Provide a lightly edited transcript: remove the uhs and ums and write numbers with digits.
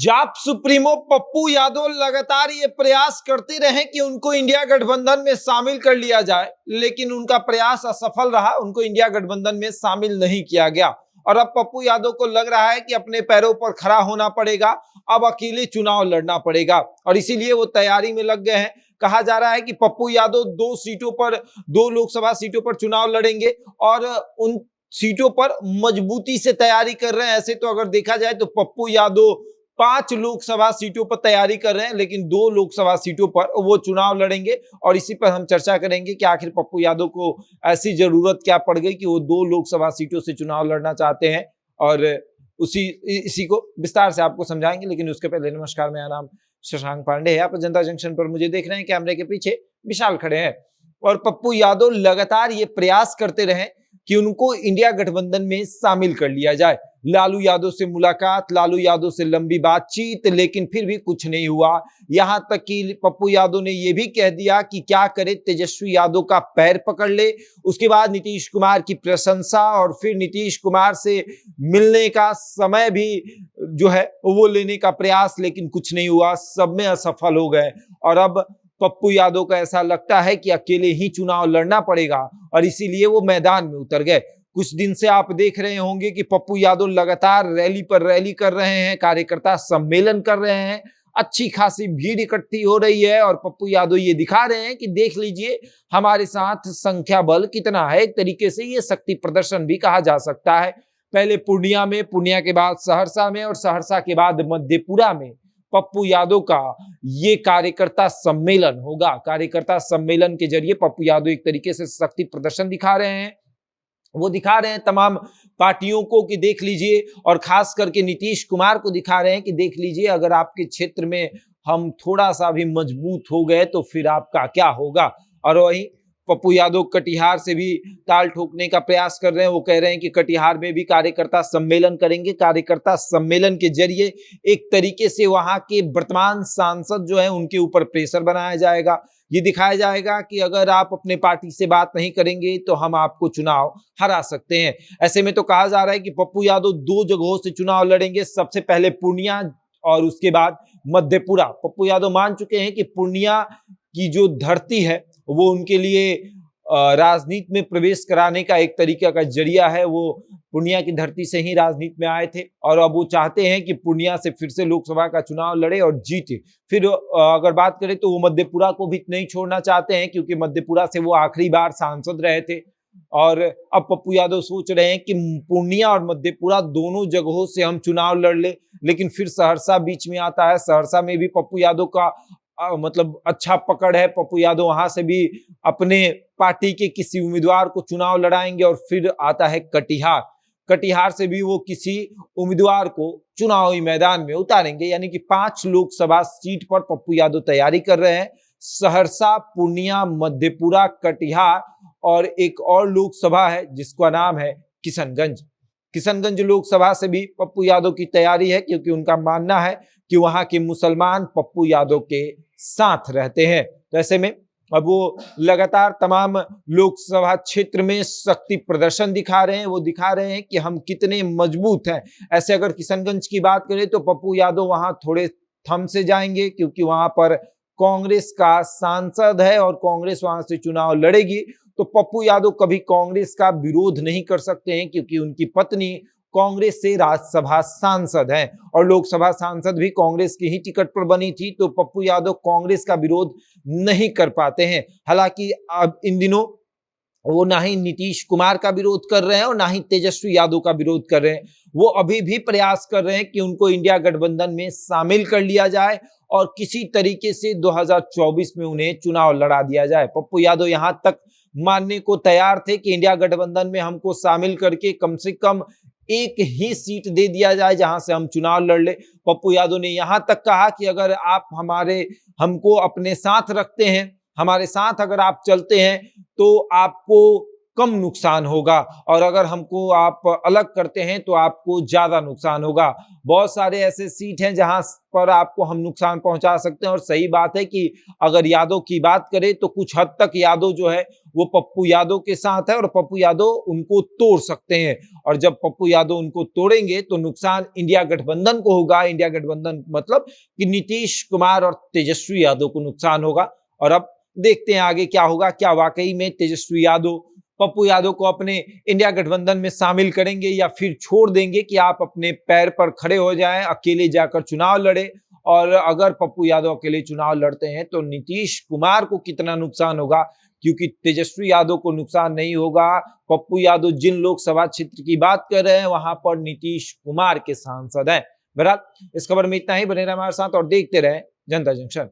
जाप सुप्रीमो पप्पू यादव लगातार ये प्रयास करते रहे कि उनको इंडिया गठबंधन में शामिल कर लिया जाए, लेकिन उनका प्रयास असफल रहा। उनको इंडिया गठबंधन में शामिल नहीं किया गया और अब पप्पू यादव को लग रहा है कि अपने पैरों पर खड़ा होना पड़ेगा, अब अकेले चुनाव लड़ना पड़ेगा और इसीलिए वो तैयारी में लग गए हैं। कहा जा रहा है कि पप्पू यादव दो लोकसभा सीटों पर चुनाव लड़ेंगे और उन सीटों पर मजबूती से तैयारी कर रहे हैं। ऐसे तो अगर देखा जाए तो पप्पू यादव 5 लोकसभा सीटों पर तैयारी कर रहे हैं, लेकिन 2 लोकसभा सीटों पर वो चुनाव लड़ेंगे और इसी पर हम चर्चा करेंगे कि आखिर पप्पू यादव को ऐसी जरूरत क्या पड़ गई कि वो 2 लोकसभा सीटों से चुनाव लड़ना चाहते हैं और इसी को विस्तार से आपको समझाएंगे। लेकिन उसके पहले नमस्कार, मेरा नाम शशांक पांडे है। आप जनता जंक्शन पर मुझे देख रहे हैं, कैमरे के पीछे विशाल खड़े हैं और पप्पू यादव लगातार ये प्रयास करते रहे कि उनको इंडिया गठबंधन में शामिल कर लिया जाए। लालू यादव से मुलाकात, लालू यादव से लंबी बातचीत, लेकिन फिर भी कुछ नहीं हुआ। यहां तक कि पप्पू यादव ने यह भी कह दिया कि क्या करे, तेजस्वी यादव का पैर पकड़ ले। उसके बाद नीतीश कुमार की प्रशंसा और फिर नीतीश कुमार से मिलने का समय भी जो है वो लेने का प्रयास, लेकिन कुछ नहीं हुआ, सब में असफल हो गए। और अब पप्पू यादव को ऐसा लगता है कि अकेले ही चुनाव लड़ना पड़ेगा और इसीलिए वो मैदान में उतर गए। कुछ दिन से आप देख रहे होंगे कि पप्पू यादव लगातार रैली पर रैली कर रहे हैं, कार्यकर्ता सम्मेलन कर रहे हैं, अच्छी खासी भीड़ इकट्ठी हो रही है और पप्पू यादव ये दिखा रहे हैं कि देख लीजिए हमारे साथ संख्या बल कितना है। एक तरीके से ये शक्ति प्रदर्शन भी कहा जा सकता है। पहले पूर्णिया में, पूर्णिया के बाद सहरसा में और सहरसा के बाद मधेपुरा में पप्पू यादव का ये कार्यकर्ता सम्मेलन होगा। कार्यकर्ता सम्मेलन के जरिए पप्पू यादव एक तरीके से शक्ति प्रदर्शन दिखा रहे हैं। वो दिखा रहे हैं तमाम पार्टियों को कि देख लीजिए, और खास करके नीतीश कुमार को दिखा रहे हैं कि देख लीजिए, अगर आपके क्षेत्र में हम थोड़ा सा भी मजबूत हो गए तो फिर आपका क्या होगा। और वहीं पप्पू यादव कटिहार से भी ताल ठोकने का प्रयास कर रहे हैं। वो कह रहे हैं कि कटिहार में भी कार्यकर्ता सम्मेलन करेंगे। कार्यकर्ता सम्मेलन के जरिए एक तरीके से वहां के वर्तमान सांसद जो है उनके ऊपर प्रेशर बनाया जाएगा। ये दिखाया जाएगा कि अगर आप अपने पार्टी से बात नहीं करेंगे तो हम आपको चुनाव हरा सकते हैं। ऐसे में तो कहा जा रहा है कि पप्पू यादव 2 जगहों से चुनाव लड़ेंगे, सबसे पहले पूर्णिया और उसके बाद मधेपुरा। पप्पू यादव मान चुके हैं कि पूर्णिया की जो धरती है वो उनके लिए राजनीति में प्रवेश कराने का एक तरीका का जरिया है। वो पूर्णिया की धरती से ही राजनीति में आए थे और अब वो चाहते हैं कि पूर्णिया से फिर से लोकसभा का चुनाव लड़े और जीते। फिर अगर बात करें तो वो मधेपुरा को भी नहीं छोड़ना चाहते हैं, क्योंकि मधेपुरा से वो आखिरी बार सांसद रहे थे। और अब पप्पू यादव सोच रहे हैं कि पूर्णिया और मधेपुरा दोनों जगहों से हम चुनाव लड़ ले, लेकिन फिर सहरसा बीच में आता है। सहरसा में भी पप्पू यादव का मतलब अच्छा पकड़ है। पप्पू यादव वहां से भी अपने पार्टी के किसी उम्मीदवार को चुनाव लड़ाएंगे और फिर आता है कटिहार। कटिहार से भी वो किसी उम्मीदवार को चुनावी मैदान में उतारेंगे। यानी कि 5 लोकसभा सीट पर पप्पू यादव तैयारी कर रहे हैं। सहरसा, पूर्णिया, मधेपुरा, कटिहार और एक और लोकसभा है जिसका नाम है किशनगंज। किशनगंज लोकसभा से भी पप्पू यादव की तैयारी है, क्योंकि उनका मानना है कि वहां के मुसलमान पप्पू यादव के साथ रहते हैं। तो ऐसे में अब वो लगातार तमाम लोकसभा क्षेत्र में शक्ति प्रदर्शन दिखा रहे हैं। वो दिखा रहे हैं कि हम कितने मजबूत हैं। ऐसे अगर किशनगंज की बात करें तो पप्पू यादव वहां थोड़े थम से जाएंगे, क्योंकि वहां पर कांग्रेस का सांसद है और कांग्रेस वहां से चुनाव लड़ेगी। तो पप्पू यादव कभी कांग्रेस का विरोध नहीं कर सकते हैं, क्योंकि उनकी पत्नी कांग्रेस से राज्यसभा सांसद हैं और लोकसभा सांसद भी कांग्रेस की ही टिकट पर बनी थी। तो पप्पू यादव कांग्रेस का विरोध नहीं कर पाते हैं। हालांकि अब इन दिनों वो ना ही नीतीश कुमार का विरोध कर रहे हैं और ना ही तेजस्वी यादव का विरोध कर रहे हैं। वो अभी भी प्रयास कर रहे हैं कि उनको इंडिया गठबंधन में शामिल कर लिया जाए और किसी तरीके से 2024 में उन्हें चुनाव लड़ा दिया जाए। पप्पू यादव यहां तक मानने को तैयार थे कि इंडिया गठबंधन में हमको शामिल करके कम से कम एक ही सीट दे दिया जाए जहां से हम चुनाव लड़ ले। पप्पू यादव ने यहां तक कहा कि अगर आप हमको अपने साथ रखते हैं, हमारे साथ अगर आप चलते हैं तो आपको कम नुकसान होगा, और अगर हमको आप अलग करते हैं तो आपको ज्यादा नुकसान होगा। बहुत सारे ऐसे सीट हैं जहां पर आपको हम नुकसान पहुंचा सकते हैं, और सही बात है कि अगर यादव की बात करें तो कुछ हद तक यादव जो है वो पप्पू यादव के साथ है, और पप्पू यादव उनको तोड़ सकते हैं। और जब पप्पू यादव उनको तोड़ेंगे तो नुकसान इंडिया गठबंधन को होगा। इंडिया गठबंधन मतलब कि नीतीश कुमार और तेजस्वी यादव को नुकसान होगा। और अब देखते हैं आगे क्या होगा, क्या वाकई में तेजस्वी यादव पप्पू यादव को अपने इंडिया गठबंधन में शामिल करेंगे या फिर छोड़ देंगे कि आप अपने पैर पर खड़े हो जाएं, अकेले जाकर चुनाव लड़े। और अगर पप्पू यादव अकेले चुनाव लड़ते हैं तो नीतीश कुमार को कितना नुकसान होगा, क्योंकि तेजस्वी यादव को नुकसान नहीं होगा। पप्पू यादव जिन लोकसभा क्षेत्र की बात कर रहे हैं वहां पर नीतीश कुमार के सांसद हैं। बहरहाल इस खबर में इतना ही, बने रहे हमारे साथ और देखते रहे जनता जंक्शन।